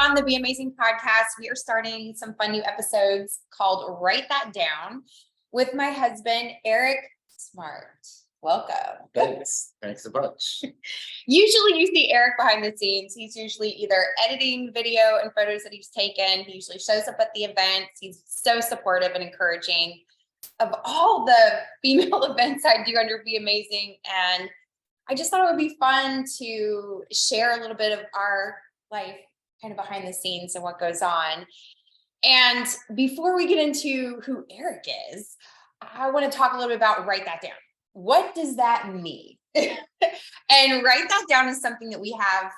on the Be Amazing Podcast. We are starting some fun new episodes called Write That Down with my husband, Eric Smart. Welcome. Thanks a bunch. Usually you see Eric behind the scenes. He's usually either editing video and photos that he's taken. He usually shows up at the events. He's so supportive and encouraging of all the female events I do under Be Amazing. And I just thought it would be fun to share a little bit of our life kind of behind the scenes and what goes on. And before we get into who Eric is, I want to talk a little bit about Write That Down. What does that mean? And Write That Down is something that we have,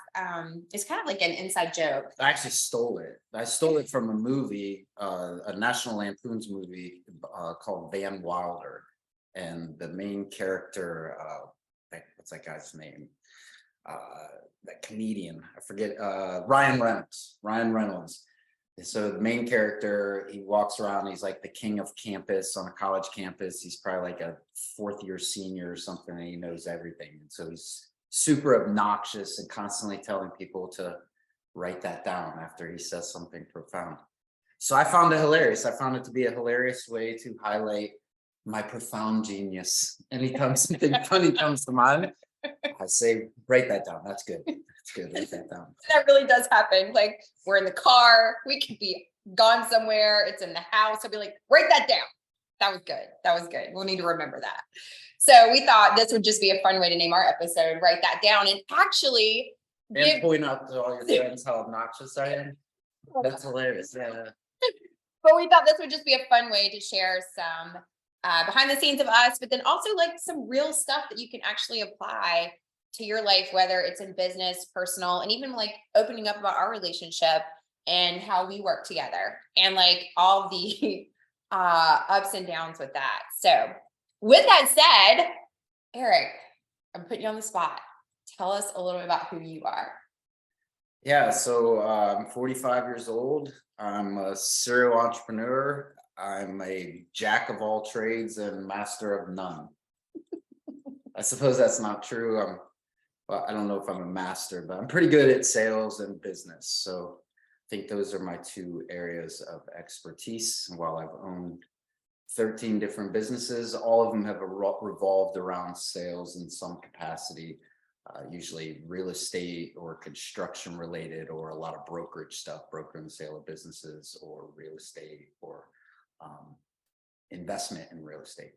it's kind of like an inside joke. I actually stole it. I stole it from a movie, a National Lampoon's movie called Van Wilder. And the main character, what's that guy's name? That comedian, I forget, Ryan Reynolds. So the main character, he walks around, he's like the king of campus on a college campus. He's probably like a fourth year senior or something, and he knows everything. And so he's super obnoxious and constantly telling people to write that down after he says something profound. So I found it hilarious. I found it to be a hilarious way to highlight my profound genius. Anytime something funny comes to mind, I say, write that down. That's good. That's good. Write that down. That really does happen. Like, we're in the car, we could be gone somewhere, it's in the house. I'll be like, write that down. That was good. That was good. We'll need to remember that. So we thought this would just be a fun way to name our episode, Write That Down. And actually point out to all your friends how obnoxious I am. That's hilarious. Yeah. But we thought this would just be a fun way to share some behind the scenes of us, but then also like some real stuff that you can actually apply to your life, whether it's in business, personal, and even like opening up about our relationship and how we work together and like all the ups and downs with that. So with that said, Eric, I'm putting you on the spot. Tell us a little bit about who you are. Yeah, so I'm 45 years old. I'm a serial entrepreneur. I'm a jack of all trades and master of none. I suppose that's not true. I don't know if I'm a master, but I'm pretty good at sales and business. So I think those are my two areas of expertise. And while I've owned 13 different businesses, all of them have revolved around sales in some capacity, usually real estate or construction related, or a lot of brokerage stuff, broker and sale of businesses, or real estate, or investment in real estate.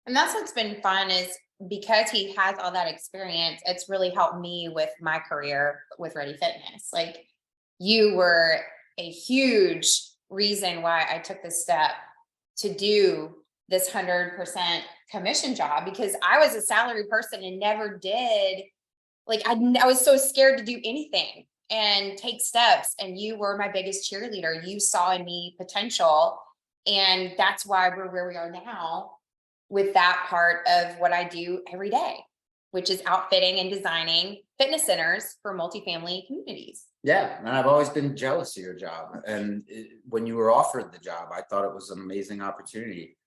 And that's what's been fun is because he has all that experience, it's really helped me with my career with Ready Fitness. Like, you were a huge reason why I took this step to do this 100% commission job, because I was a salary person and never did, like, I was so scared to do anything and take steps. And you were my biggest cheerleader. You saw in me potential. And that's why we're where we are now with that part of what I do every day, which is outfitting and designing fitness centers for multifamily communities. Yeah, and I've always been jealous of your job. And when you were offered the job, I thought it was an amazing opportunity.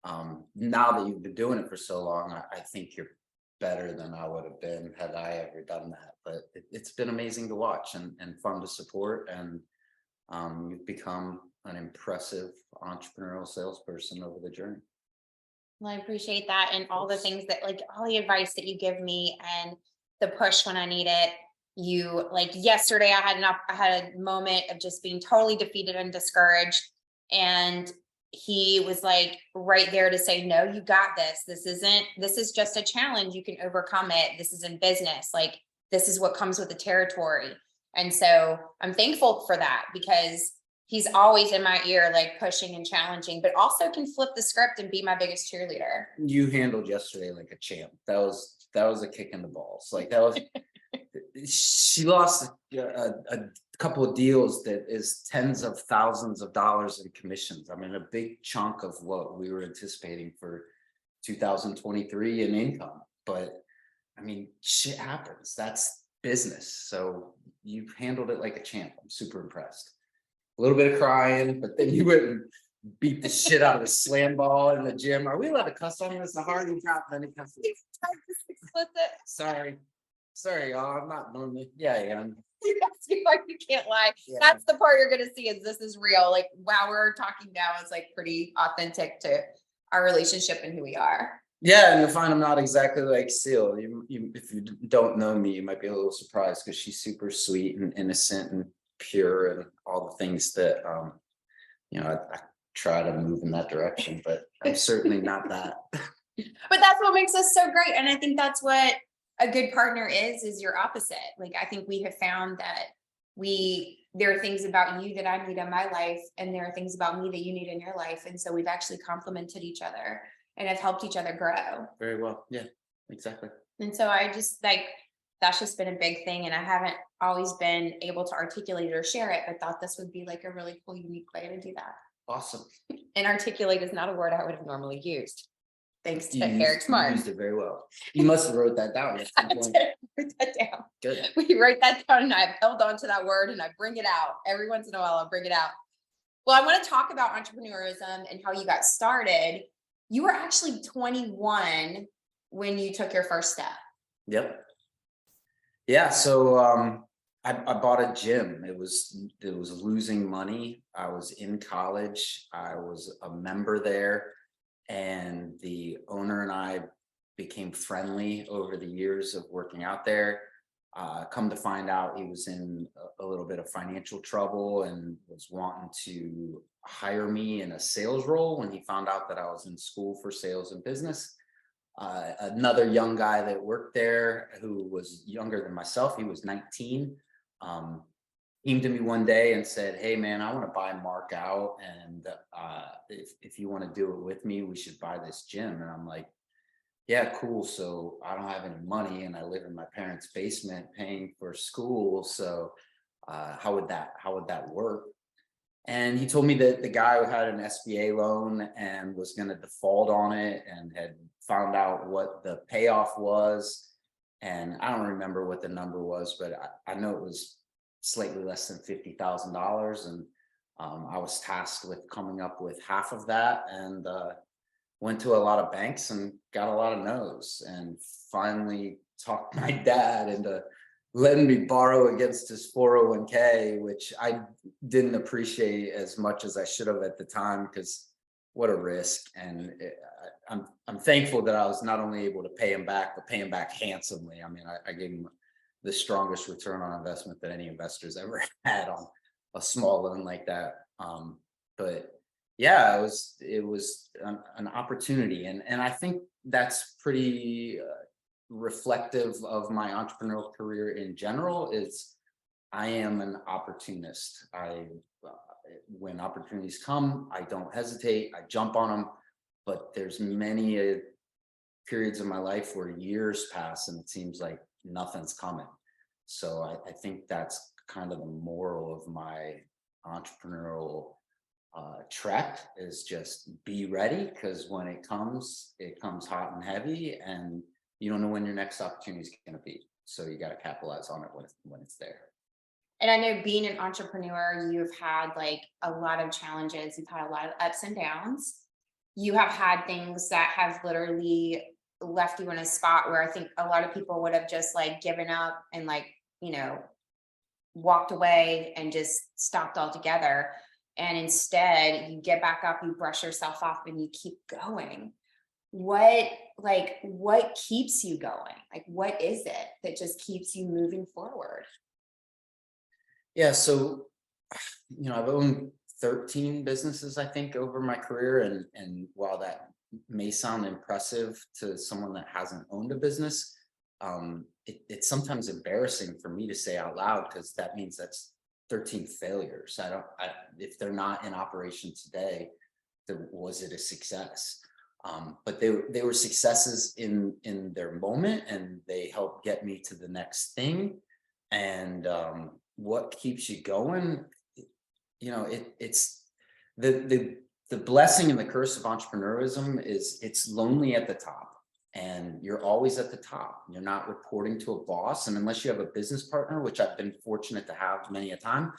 Now that you've been doing it for so long, I think you're better than I would have been had I ever done that. But it's been amazing to watch and fun to support. And you've become an impressive entrepreneurial salesperson over the journey. Well, I appreciate that. And all the things that, like, all the advice that you give me and the push when I need it. You, like, yesterday I had a moment of just being totally defeated and discouraged. And he was like right there to say, no, you got this. This is just a challenge. You can overcome it. This is in business. Like, this is what comes with the territory. And so I'm thankful for that, because he's always in my ear, like pushing and challenging, but also can flip the script and be my biggest cheerleader. You handled yesterday like a champ. That was a kick in the balls. Like, that was, she lost a couple of deals that is tens of thousands of dollars in commissions. I mean, a big chunk of what we were anticipating for 2023 in income. But I mean, shit happens. That's business. So you've handled it like a champ. I'm super impressed. A little bit of crying, but then you went and beat the shit out of a slam ball in the gym. Are we allowed to cuss on this? The hard and drop, then it comes. Sorry. Sorry, y'all. I'm not normally. Yeah, I am. You can't lie. Yeah. That's the part you're going to see is this is real. Like, wow, we're talking now is like pretty authentic to our relationship and who we are. Yeah, and you'll find I'm not exactly like Cel. If you don't know me, you might be a little surprised because she's super sweet and innocent and pure and all the things that I try to move in that direction, but I'm certainly not that. But that's what makes us so great. And I think that's what a good partner is your opposite. Like, I think we have found that there are things about you that I need in my life, and there are things about me that you need in your life. And so we've actually complemented each other and have helped each other grow. Very well. Yeah, exactly. And so I just like, that's just been a big thing. And I haven't always been able to articulate it or share it, but thought this would be like a really cool, unique way to do that. Awesome. And articulate is not a word I would have normally used. Thanks to You Eric Smart. You used it very well. You must have wrote that down at some I point. did write that down. Good. We write that down and I've held on to that word and I bring it out. Every once in a while, I'll bring it out. Well, I want to talk about entrepreneurism and how you got started. You were actually 21 when you took your first step. Yep. Yeah. So I bought a gym. It was losing money. I was in college. I was a member there. And the owner and I became friendly over the years of working out there. Come to find out, he was in a little bit of financial trouble and was wanting to hire me in a sales role when he found out that I was in school for sales and business. Another young guy that worked there who was younger than myself, he was 19, came to me one day and said, "Hey man, I want to buy Mark out. And if you want to do it with me, we should buy this gym." And I'm like, "Yeah, cool. So I don't have any money and I live in my parents' basement paying for school. So how would that work?" And he told me that the guy who had an SBA loan and was going to default on it and had found out what the payoff was. And I don't remember what the number was, but I know it was slightly less than $50,000. And I was tasked with coming up with half of that, and went to a lot of banks and got a lot of no's, and finally talked my dad into letting me borrow against his 401k, which I didn't appreciate as much as I should have at the time, because what a risk. And I'm thankful that I was not only able to pay him back, but pay him back handsomely. I mean, I gave him the strongest return on investment that any investor's ever had on a small loan like that. But yeah, it was an opportunity. And I think that's pretty reflective of my entrepreneurial career in general. Is I am an opportunist. When opportunities come, I don't hesitate. I jump on them. But there's many periods of my life where years pass and it seems like nothing's coming. So I think that's kind of the moral of my entrepreneurial trek, is just be ready, because when it comes hot and heavy, and you don't know when your next opportunity is going to be. So you got to capitalize on it when it's there. And I know being an entrepreneur, you've had like a lot of challenges. You've had a lot of ups and downs. You have had things that have literally left you in a spot where I think a lot of people would have just like given up and like, walked away and just stopped altogether. And instead you get back up, you brush yourself off, and you keep going. What keeps you going? Like, what is it that just keeps you moving forward? Yeah. So, I've owned 13 businesses, I think, over my career. And while that may sound impressive to someone that hasn't owned a business, it's sometimes embarrassing for me to say out loud, because that means that's 13 failures. If they're not in operation today, was it a success? But they were successes in their moment, and they helped get me to the next thing. And what keeps you going? It's the blessing and the curse of entrepreneurism is it's lonely at the top, and you're always at the top. You're not reporting to a boss, and unless you have a business partner, which I've been fortunate to have many a time,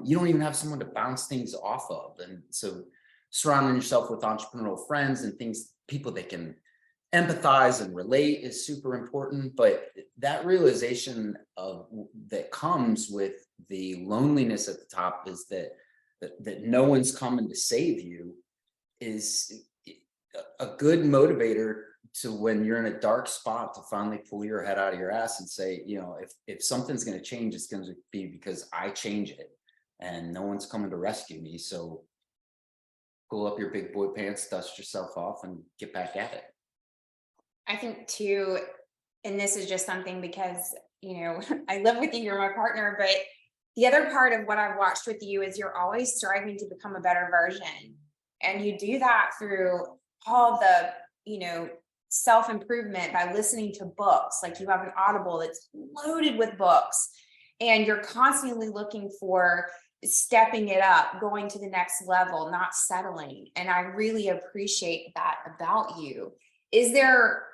you don't even have someone to bounce things off of. And so surrounding yourself with entrepreneurial friends and people that can empathize and relate is super important, but that realization of that comes with the loneliness at the top is that no one's coming to save you is a good motivator to when you're in a dark spot to finally pull your head out of your ass and say, if something's going to change, it's going to be because I change it and no one's coming to rescue me. So pull up your big boy pants, dust yourself off and get back at it. I think too, and this is just something because, I live with you, you're my partner, but the other part of what I've watched with you is you're always striving to become a better version. And you do that through all the, self-improvement by listening to books. Like you have an Audible that's loaded with books and you're constantly looking for stepping it up, going to the next level, not settling. And I really appreciate that about you. Is there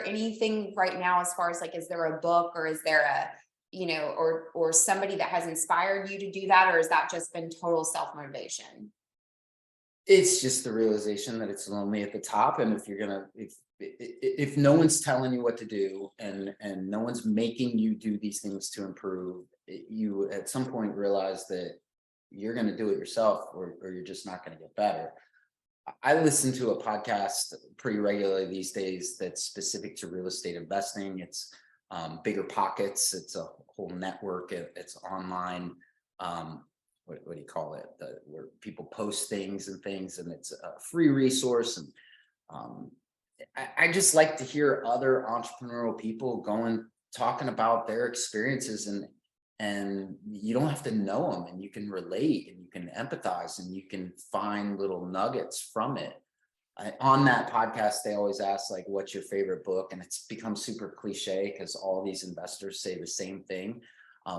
anything right now as far as like, is there a book or is there or somebody that has inspired you to do that? Or has that just been total self-motivation? It's just the realization that it's lonely at the top. And if no one's telling you what to do and no one's making you do these things to improve, you at some point realize that you're going to do it yourself or you're just not going to get better. I listen to a podcast pretty regularly these days that's specific to real estate investing. It's Bigger Pockets. It's a whole network. It's online. What do you call it? Where people post things, and it's a free resource. And I just like to hear other entrepreneurial people talking about their experiences, and you don't have to know them, and you can relate and you can empathize and you can find little nuggets from it. On that podcast, they always ask like, what's your favorite book? And it's become super cliche because all these investors say the same thing.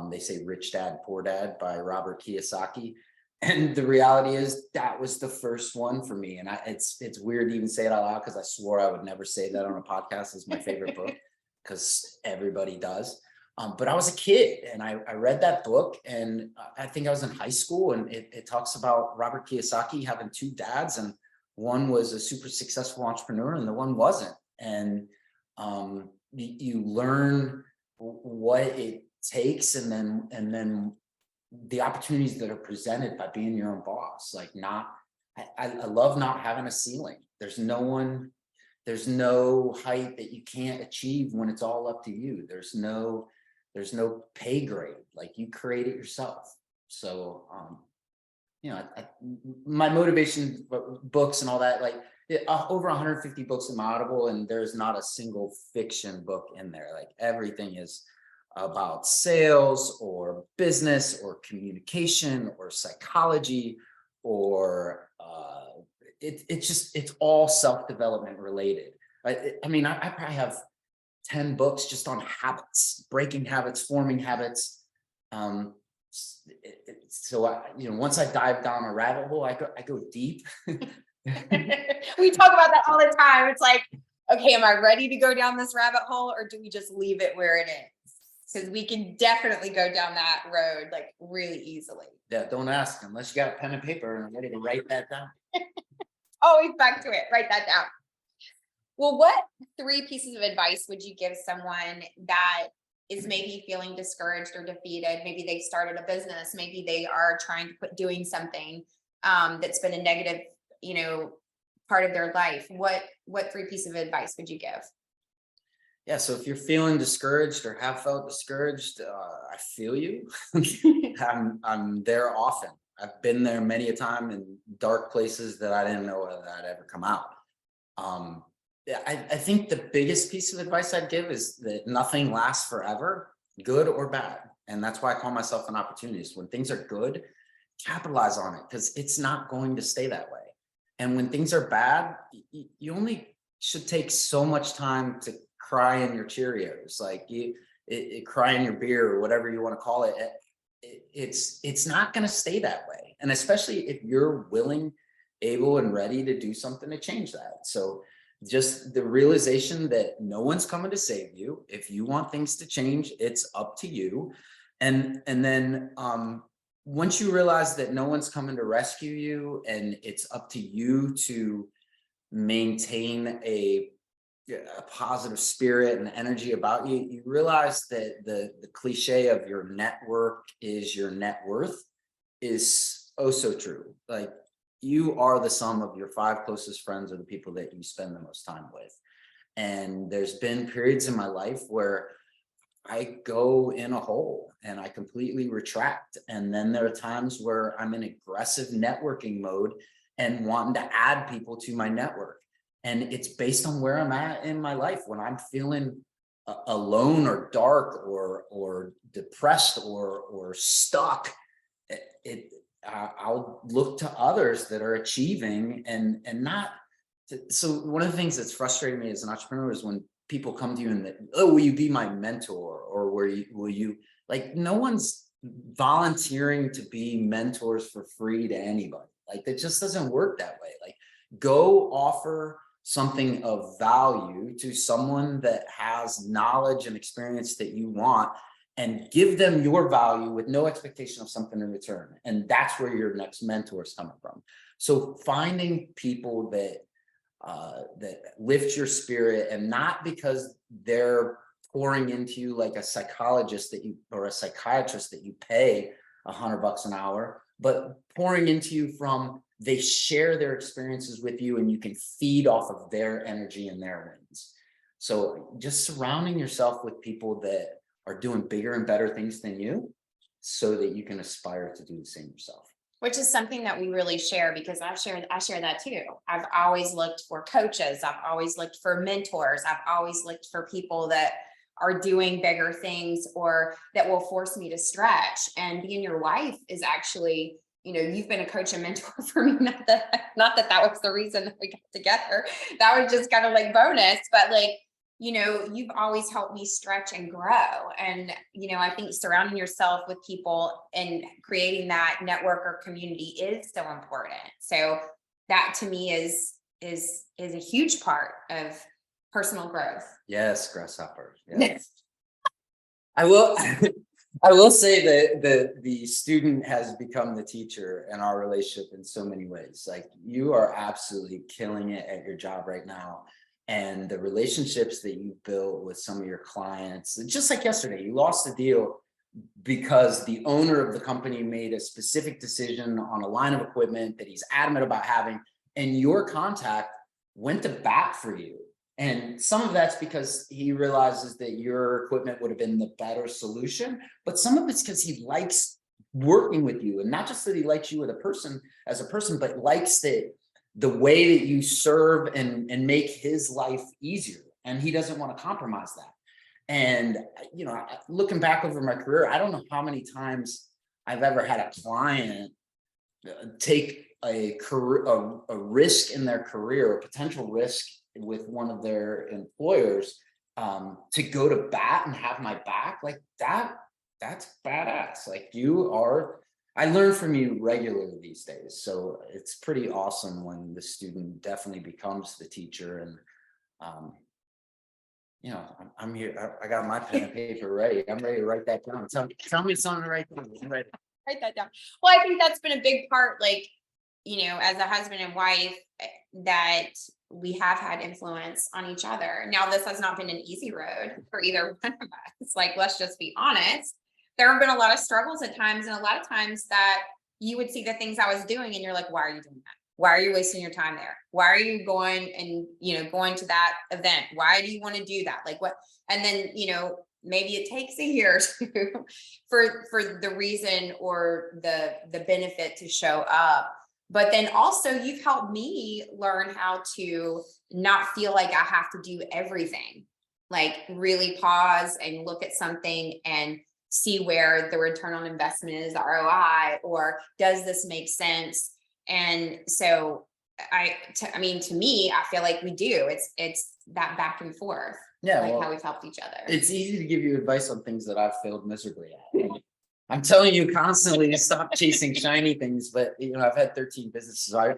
They say Rich Dad, Poor Dad by Robert Kiyosaki. And the reality is that was the first one for me. And it's weird to even say it out loud because I swore I would never say that on a podcast as my favorite book because everybody does. But I was a kid and I read that book, and I think I was in high school, and it talks about Robert Kiyosaki having two dads, and one was a super successful entrepreneur and the one wasn't. And you learn what it takes and then the opportunities that are presented by being your own boss. Like I love not having a ceiling. There's no height that you can't achieve when it's all up to you. There's no pay grade. Like you create it yourself. So my motivation books and all that, like over 150 books in my Audible, and there's not a single fiction book in there. Like everything is about sales or business or communication or psychology or it's all self-development related. I mean, I probably have 10 books just on habits, breaking habits, forming habits. So once I dive down a rabbit hole, I go deep. We talk about that all the time. It's like, okay, am I ready to go down this rabbit hole, or do we just leave it where it is? Because we can definitely go down that road like really easily. Yeah, don't ask unless you got a pen and paper and I'm ready to write that down. Always back to it. Write that down. Well, what 3 pieces of advice would you give someone that is maybe feeling discouraged or defeated? Maybe they've started a business. Maybe they are trying to doing something that's been a negative, part of their life. What 3 pieces of advice would you give? Yeah, so if you're feeling discouraged or have felt discouraged, I feel you. I'm there often. I've been there many a time in dark places that I didn't know that I'd ever come out. I think the biggest piece of advice I'd give is that nothing lasts forever, good or bad. And that's why I call myself an opportunist. When things are good, capitalize on it because it's not going to stay that way. And when things are bad, you only should take so much time to cry in your Cheerios, like cry in your beer or whatever you want to call it. It's not going to stay that way. And especially if you're willing, able, and ready to do something to change that. So just the realization that no one's coming to save you. If you want things to change, it's up to you. And then once you realize that no one's coming to rescue you and it's up to you to maintain a a positive spirit and energy about you, you realize that the cliche of your network is your net worth is oh so true. Like, you are the sum of your 5 closest friends or the people that you spend the most time with. And there's been periods in my life where I go in a hole and I completely retract. And then there are times where I'm in aggressive networking mode and wanting to add people to my network. And it's based on where I'm at in my life. When I'm feeling alone or dark or depressed or stuck, I'll look to others that are achieving and not. So one of the things that's frustrating me as an entrepreneur is when people come to you and oh, will you be my mentor, or will you like, no one's volunteering to be mentors for free to anybody. Like, that just doesn't work that way. Like, go offer something of value to someone that has knowledge and experience that you want, and give them your value with no expectation of something in return. And that's where your next mentor is coming from. So finding people that lift your spirit, and not because they're pouring into you like a psychologist that you, or a psychiatrist that you pay $100 an hour, but pouring into you from, they share their experiences with you and you can feed off of their energy and their wins. So just surrounding yourself with people that are doing bigger and better things than you, so that you can aspire to do the same yourself. Which is something that we really share, because I share that too. I've always looked for coaches. I've always looked for mentors. I've always looked for people that are doing bigger things or that will force me to stretch. And being your wife is actually, you've been a coach and mentor for me. Not that was the reason that we got together. That was just kind of like bonus, but like, you've always helped me stretch and grow. And, I think surrounding yourself with people and creating that network or community is so important. So that to me is a huge part of personal growth. Yes, grasshopper. Yes. I will say that the student has become the teacher in our relationship in so many ways. Like, you are absolutely killing it at your job right now. And the relationships that you built with some of your clients, just like yesterday, you lost a deal because the owner of the company made a specific decision on a line of equipment that he's adamant about having, and your contact went to bat for you. And some of that's because he realizes that your equipment would have been the better solution, but some of it's because he likes working with you, and not just that he likes you as a person, but likes the way that you serve and make his life easier. And he doesn't want to compromise that. And, looking back over my career, I don't know how many times I've ever had a client take a risk in their career, a potential risk with one of their employers, to go to bat and have my back. Like, that's badass. Like, I learn from you regularly these days. So it's pretty awesome when the student definitely becomes the teacher. And, I'm here. I got my pen and paper ready. I'm ready to write that down. Tell me something to write down. Write that down. Well, I think that's been a big part, like, as a husband and wife, that we have had influence on each other. Now, this has not been an easy road for either one of us. Like, let's just be honest. There have been a lot of struggles at times, and a lot of times that you would see the things I was doing and you're like, why are you doing that? Why are you wasting your time there? Why are you going and, going to that event? Why do you want to do that? Like, what? And then, maybe it takes a year or two for the reason or the benefit to show up. But then also you've helped me learn how to not feel like I have to do everything, like really pause and look at something and see where the return on investment is, the ROI, or does this make sense? And so to me, I feel like we do. It's that back and forth. Yeah, like how we've helped each other. It's easy to give you advice on things that I've failed miserably at. I'm telling you constantly to stop chasing shiny things, but I've had 13 businesses. So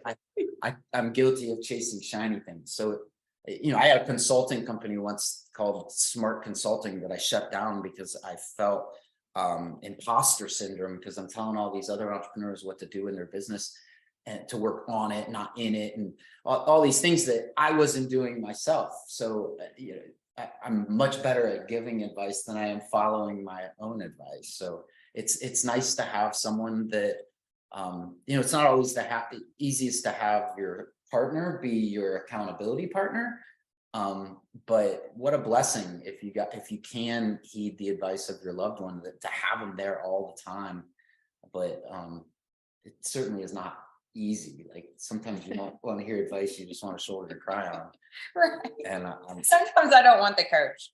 I'm guilty of chasing shiny things. So I had a consulting company once called Smart Consulting that I shut down because I felt imposter syndrome, because I'm telling all these other entrepreneurs what to do in their business. and to work on it, not in it, and all these things that I wasn't doing myself. So I'm much better at giving advice than I am following my own advice. So it's nice to have someone that it's not always the easiest to have your partner be your accountability partner. But what a blessing if you can heed the advice of your loved one, that to have them there all the time. But it certainly is not easy. Like sometimes you don't want to hear advice, you just want a shoulder to cry on. Right. And Sometimes I don't want the coach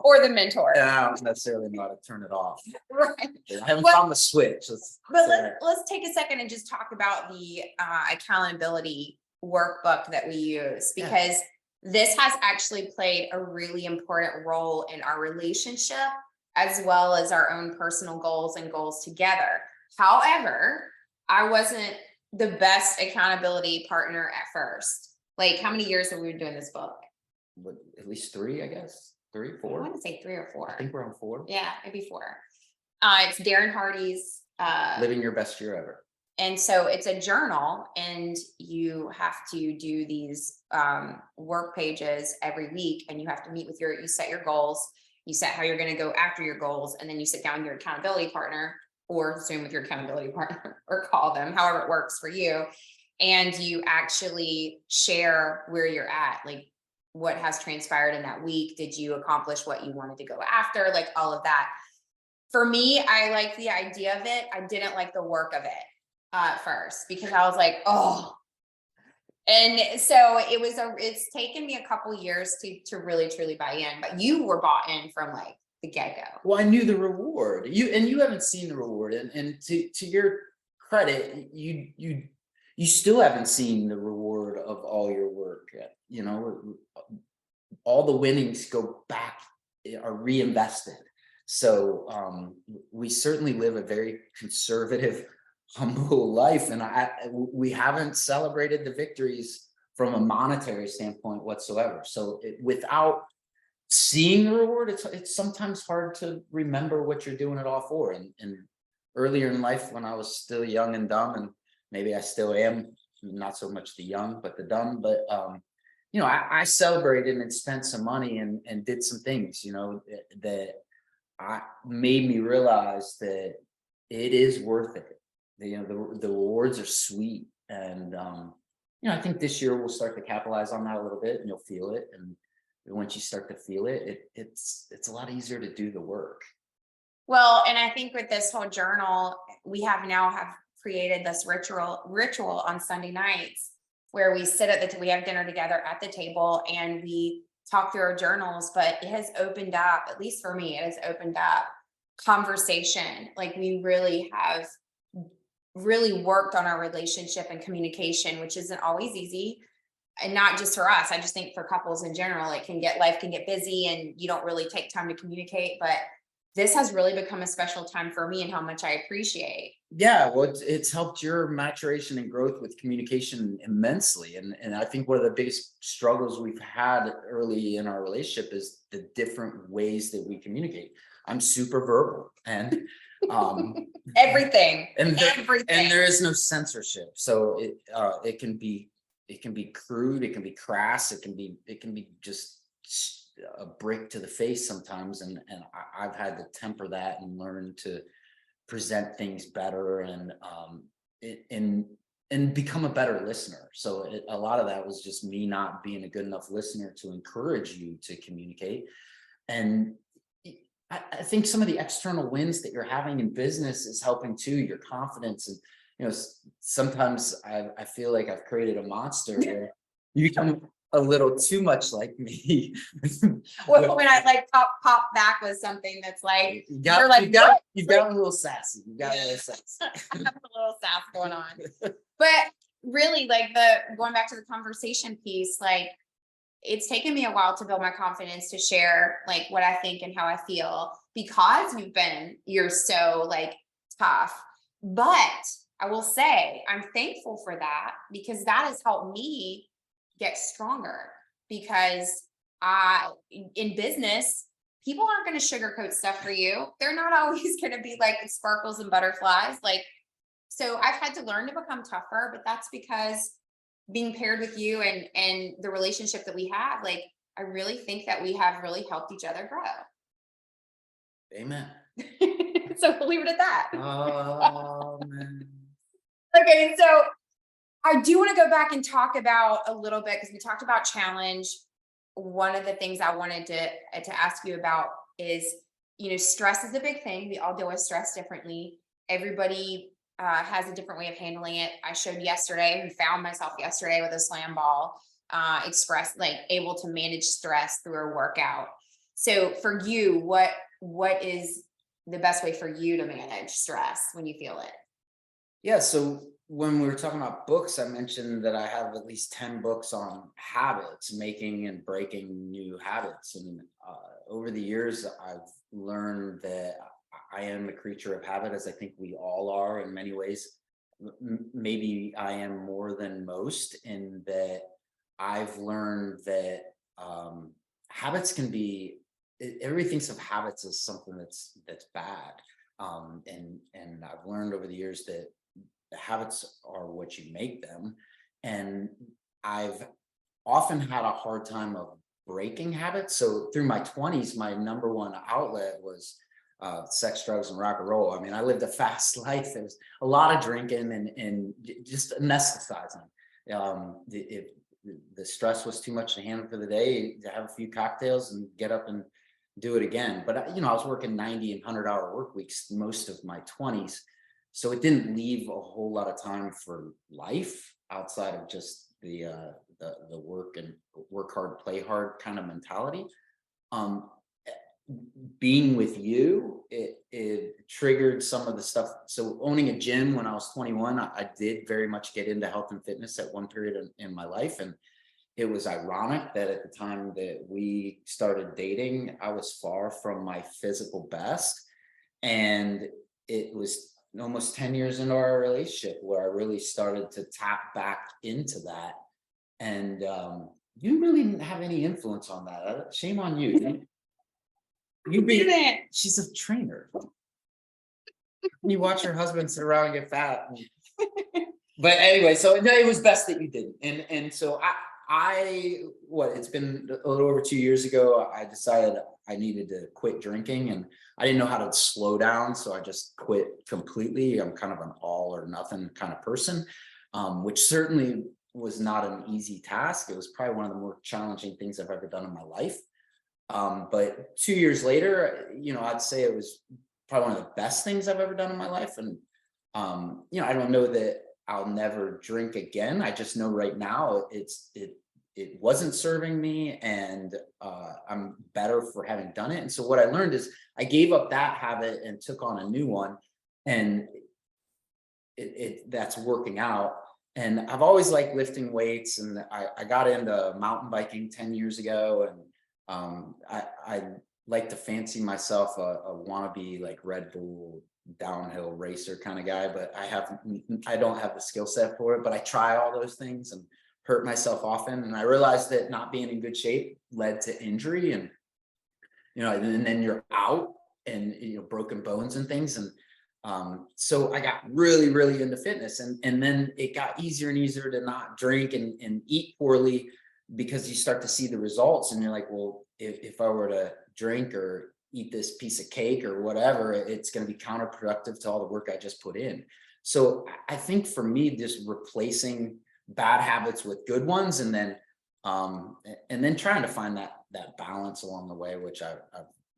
or the mentor. I don't necessarily know how to turn it off. Right. I haven't found the switch. But let's take a second and just talk about the accountability workbook that we use, because this has actually played a really important role in our relationship as well as our own personal goals and goals together. However, I wasn't the best accountability partner at first. Like, how many years have we been doing this book? At least 3, I guess. 3, 4. I want to say 3 or 4. I think we're on 4. Yeah, maybe 4. It's Darren Hardy's Living Your Best Year Ever. And so it's a journal, and you have to do these work pages every week, and you have to meet with you set your goals, you set how you're going to go after your goals, and then you sit down with your accountability partner, or Zoom with your accountability partner, or call them, however it works for you. And you actually share where you're at, like what has transpired in that week. Did you accomplish what you wanted to go after? Like all of that. For me, I like the idea of it. I didn't like the work of it at first, because I was like, oh. And so it's taken me a couple years to really truly buy in, but you were bought in from like the get-go. Well, I knew the reward. You haven't seen the reward, and to your credit, you still haven't seen the reward of all your work yet. All the winnings go back, are reinvested. So we certainly live a very conservative, humble life, and we haven't celebrated the victories from a monetary standpoint whatsoever. So without seeing the reward, it's sometimes hard to remember what you're doing it all for. And earlier in life, when I was still young and dumb, and maybe I still am, not so much the young but the dumb, but I celebrated and spent some money and did some things that I made me realize that it is worth it. The rewards are sweet, and I think this year we'll start to capitalize on that a little bit, and you'll feel it. And once you start to feel it, it's a lot easier to do the work. Well, and I think with this whole journal, we have created this ritual on Sunday nights where we sit we have dinner together at the table, and we talk through our journals. But it has opened up, at least for me, it has opened up conversation. Like, we really have really worked on our relationship and communication, which isn't always easy. And not just for us. I just think for couples in general, life can get busy and you don't really take time to communicate. But this has really become a special time for me, and how much I appreciate. Yeah, well, it's helped your maturation and growth with communication immensely. And I think one of the biggest struggles we've had early in our relationship is the different ways that we communicate. I'm super verbal, and everything, everything, and there is no censorship. So it can be crude, it can be crass, it can be just a brick to the face sometimes, and I've had to temper that and learn to present things better, and become a better listener. So a lot of that was just me not being a good enough listener to encourage you to communicate. And I think some of the external wins that you're having in business is helping too, your confidence. And sometimes I feel like I've created a monster where you become a little too much like me. Well, when I like pop back with something that's like, you've got a little sassy. You got a little sassy. I have a little sass going on. But really, like, going back to the conversation piece, like, it's taken me a while to build my confidence to share like what I think and how I feel, because you're so like tough. But I will say I'm thankful for that, because that has helped me get stronger. Because in business, people aren't going to sugarcoat stuff for you. They're not always going to be like sparkles and butterflies. Like, So I've had to learn to become tougher, but that's because being paired with you and the relationship that we have, like I really think that we have really helped each other grow. Amen. So we'll leave it at that. Oh man. Okay, so I do want to go back and talk about a little bit because we talked about challenge. One of the things I wanted to ask you about is, stress is a big thing. We all deal with stress differently. Everybody has a different way of handling it. I showed yesterday and found myself yesterday with a slam ball, able to manage stress through a workout. So for you, what is the best way for you to manage stress when you feel it? Yeah, so when we were talking about books, I mentioned that I have at least 10 books on habits, making and breaking new habits. And over the years, I've learned that I am a creature of habit, as I think we all are in many ways. Maybe I am more than most, in that I've learned that habits can be, everybody thinks of habits as something that's bad. And I've learned over the years that habits are what you make them. And I've often had a hard time of breaking habits. So through my 20s, my number one outlet was sex, drugs, and rock and roll. I mean, I lived a fast life. There was a lot of drinking and just anesthetizing. If the stress was too much to handle for the day, to have a few cocktails and get up and do it again. But I was working 90 and 100-hour work weeks most of my 20s. So it didn't leave a whole lot of time for life outside of just the work and work hard, play hard kind of mentality. Um, Being with you, it triggered some of the stuff. So owning a gym when I was 21, I did very much get into health and fitness at one period in my life. And it was ironic that at the time that we started dating, I was far from my physical best. And it was almost 10 years into our relationship where I really started to tap back into that. And you really didn't have any influence on that. Shame on you. She's a trainer. You watch your husband sit around and get fat. But anyway, so no, it was best that you didn't. And so it's been a little over 2 years ago, I decided I needed to quit drinking, and I didn't know how to slow down. So I just quit completely. I'm kind of an all or nothing kind of person, which certainly was not an easy task. It was probably one of the more challenging things I've ever done in my life. But 2 years later, I'd say it was probably one of the best things I've ever done in my life. And, I don't know that I'll never drink again. I just know right now it wasn't serving me, and I'm better for having done it. And so what I learned is I gave up that habit and took on a new one, and that's working out. And I've always liked lifting weights, and I got into mountain biking 10 years ago. And I like to fancy myself a wannabe like Red Bull downhill racer kind of guy, but I don't have the skill set for it. But I try all those things and hurt myself often. And I realized that not being in good shape led to injury, and and then you're out, and broken bones and things. And so I got really, really into fitness, and then it got easier and easier to not drink and eat poorly, because you start to see the results, and you're like, well, if I were to drink or eat this piece of cake or whatever, it's going to be counterproductive to all the work I just put in. So I think for me, just replacing bad habits with good ones, and then trying to find that balance along the way, which I've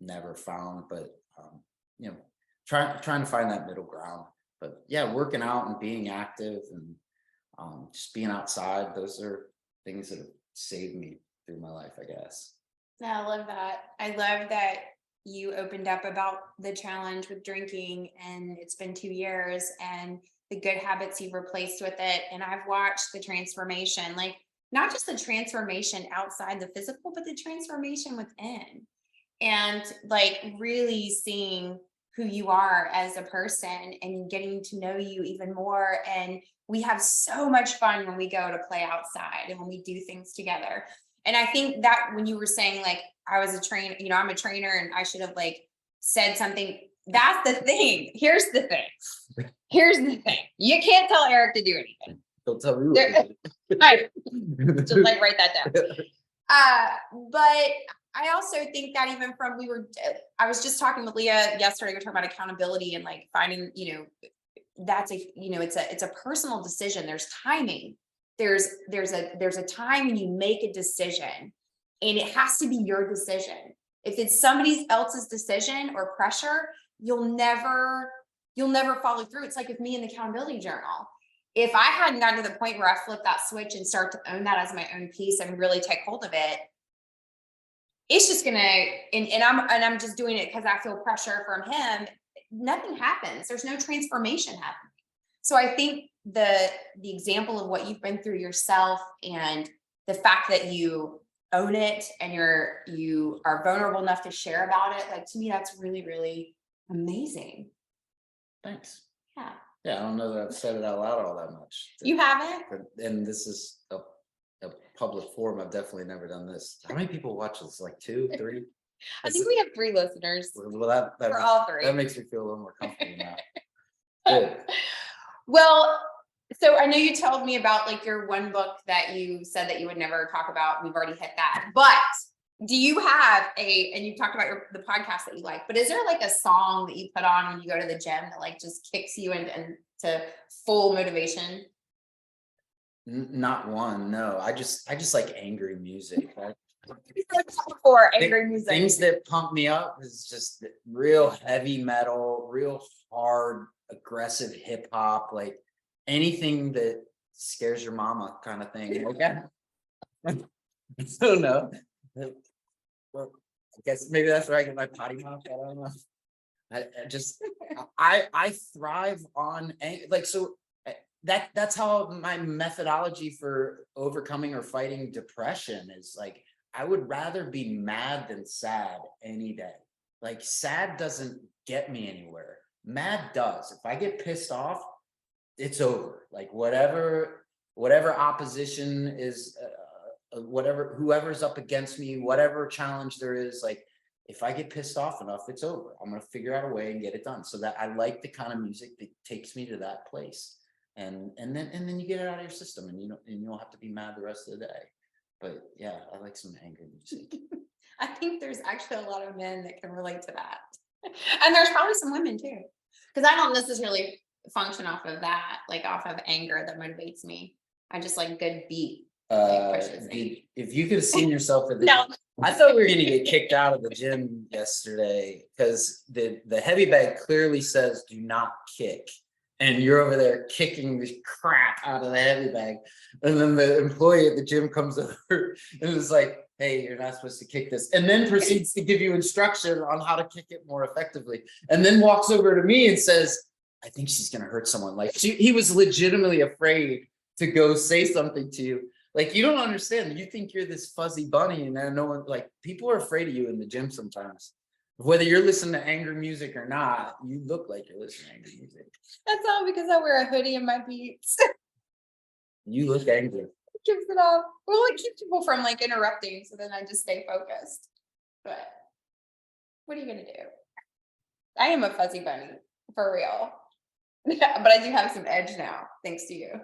never found, but trying to find that middle ground. But yeah, working out and being active and just being outside, those are things that have saved me through my life, I guess. Yeah, I love that. I love that you opened up about the challenge with drinking, and it's been 2 years and the good habits you've replaced with it. And I've watched the transformation, like not just the transformation outside the physical, but the transformation within, and like really seeing who you are as a person and getting to know you even more. And we have so much fun when we go to play outside and when we do things together. And I think that when you were saying like I was a trainer, I'm a trainer, and I should have like said something that's the thing. Here's the thing. You can't tell Eric to do anything. Don't tell me what to do. Right. Just like write that down. But I also think that even from I was just talking with Leah yesterday. We were talking about accountability and like finding, that's it's a personal decision. There's timing. There's a time when you make a decision, and it has to be your decision. If it's somebody else's decision or pressure, you'll never follow through. It's like with me in the accountability journal. If I hadn't gotten to the point where I flipped that switch and start to own that as my own piece and really take hold of it, it's just gonna, and I'm just doing it because I feel pressure from him. Nothing happens. There's no transformation happening. So I think the example of what you've been through yourself and the fact that you own it and you are vulnerable enough to share about it, like, to me, that's really, really amazing. Thanks. Yeah. Yeah, I don't know that I've said it out loud all that much. You haven't? And this is a public forum. I've definitely never done this. How many people watch this? Like 2, 3? I think we have 3 listeners. Well, for all 3. That makes me feel a little more comfortable now. Good. Well, so I know you told me about like your one book that you said that you would never talk about. We've already hit that. But do you have and you talked about the podcast that you like, but is there like a song that you put on when you go to the gym that like just kicks you into full motivation? Not one, no. I just like angry music. Right? For angry music. Things that pump me up is just real heavy metal, real hard, aggressive hip hop, like anything that scares your mama kind of thing. Okay. I don't know. Well, I guess maybe that's where I get my potty mouth. I don't know. I thrive on like, so that's how my methodology for overcoming or fighting depression is. Like, I would rather be mad than sad any day. Like, sad doesn't get me anywhere. Mad does. If I get pissed off, it's over. Like, whatever opposition is, whoever's up against me, whatever challenge there is, like, if I get pissed off enough, it's over. I'm going to figure out a way and get it done. So that I like the kind of music that takes me to that place. And then you get it out of your system, and you don't have to be mad the rest of the day. But yeah, I like some angry music. I think there's actually a lot of men that can relate to that. And there's probably some women too. Because I don't necessarily function off of that, like off of anger that motivates me. I just like good beat. If you could have seen yourself at the No. I thought we were gonna get kicked out of the gym yesterday because the heavy bag clearly says do not kick. And you're over there kicking the crap out of the heavy bag. And then the employee at the gym comes over and is like, hey, you're not supposed to kick this. And then proceeds to give you instruction on how to kick it more effectively. And then walks over to me and says, I think she's going to hurt someone. Like, he was legitimately afraid to go say something to you. Like, you don't understand. You think you're this fuzzy bunny, and then no one, like, people are afraid of you in the gym sometimes. Whether you're listening to angry music or not, you look like you're listening to angry music. That's all because I wear a hoodie and my beats. You look angry. It keeps it off. Well, it keeps people from like interrupting, so then I just stay focused. But what are you gonna do? I am a fuzzy bunny, for real. But I do have some edge now, thanks to you.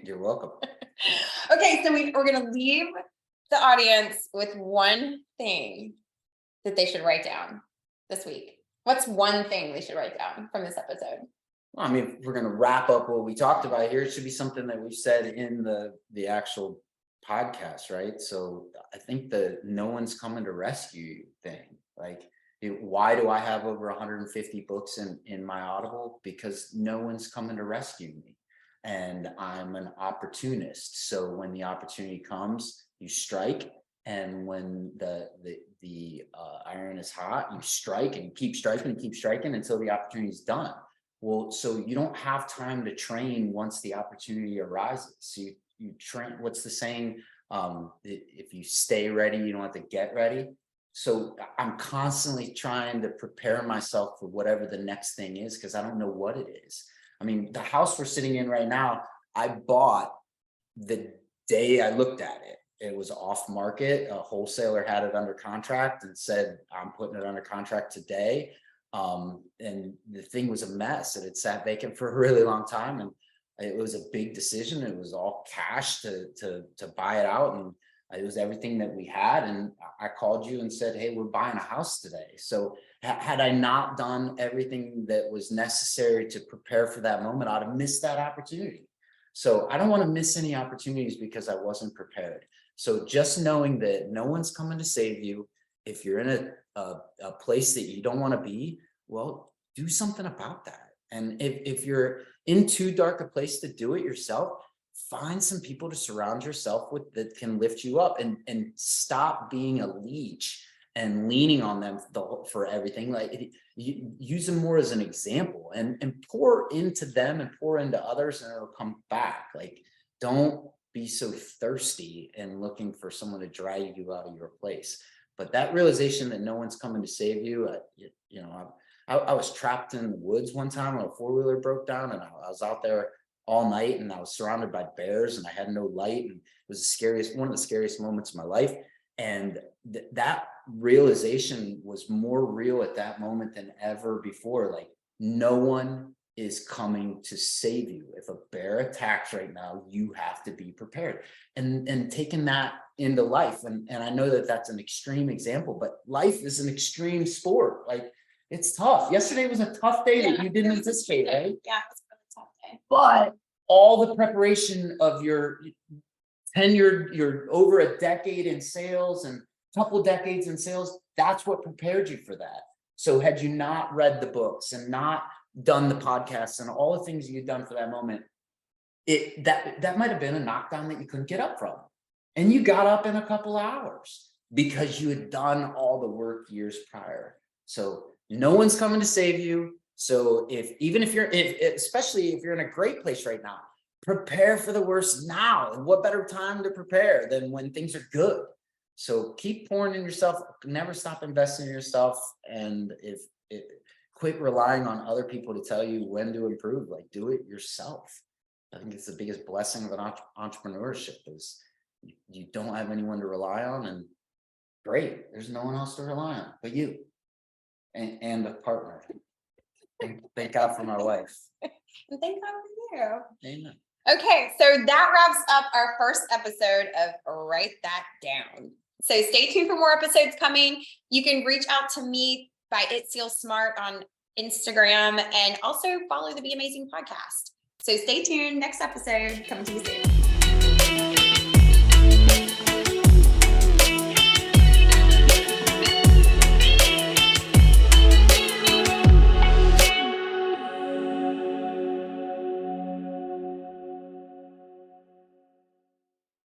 You're welcome. Okay, so we're gonna leave the audience with one thing that they should write down this week. What's one thing they should write down from this episode? Well, I mean, if we're going to wrap up what we talked about here, it should be something that we've said in the actual podcast, right? So I think the no one's coming to rescue you thing. Like, why do I have over 150 books in my Audible? Because no one's coming to rescue me. And I'm an opportunist. So when the opportunity comes, you strike. And when the iron is hot, you strike and keep striking and keep striking until the opportunity is done. Well, so you don't have time to train once the opportunity arises. So you train. What's the saying? If you stay ready, you don't have to get ready. So I'm constantly trying to prepare myself for whatever the next thing is, because I don't know what it is. I mean, the house we're sitting in right now, I bought the day I looked at it. It was off market. A wholesaler had it under contract and said, I'm putting it under contract today. And the thing was a mess, and it sat vacant for a really long time. And it was a big decision. It was all cash to buy it out. And it was everything that we had. And I called you and said, hey, we're buying a house today. So had I not done everything that was necessary to prepare for that moment, I'd have missed that opportunity. So I don't want to miss any opportunities because I wasn't prepared. So just knowing that no one's coming to save you. If you're in a place that you don't want to be, well, do something about that. And if you're in too dark a place to do it yourself, find some people to surround yourself with that can lift you up, and stop being a leech and leaning on them for everything. Like, use them more as an example, and pour into them and pour into others, and it'll come back. Like, don't be so thirsty and looking for someone to drag you out of your place. But that realization that no one's coming to save you, I was trapped in the woods one time when a four-wheeler broke down, and I was out there all night, and I was surrounded by bears, and I had no light, and it was one of the scariest moments of my life. And that realization was more real at that moment than ever before. Like, no one is coming to save you. If a bear attacks right now, you have to be prepared. And taking that into life. And I know that that's an extreme example, but life is an extreme sport. Like, it's tough. Yesterday was a tough day that you didn't anticipate, right? Yeah, it was a really tough day. But all the preparation of your tenure, you're over a decade in sales and a couple decades in sales, that's what prepared you for that. So had you not read the books and not done the podcasts and all the things you'd done for that moment, that might have been a knockdown that you couldn't get up from. And you got up in a couple hours because you had done all the work years prior. So no one's coming to save you. So especially if you're in a great place right now, prepare for the worst now. And what better time to prepare than when things are good? So keep pouring in yourself, never stop investing in yourself. And quit relying on other people to tell you when to improve. Like, do it yourself. I think it's the biggest blessing of an entrepreneurship is you don't have anyone to rely on, and great, there's no one else to rely on but you and a partner. Thank God for my wife. And thank God for you. Amen. Okay, so that wraps up our first episode of Write That Down. So stay tuned for more episodes coming. You can reach out to me by Cel Smart on Instagram, and also follow the Be Amazing podcast. So stay tuned. Next episode coming to you soon.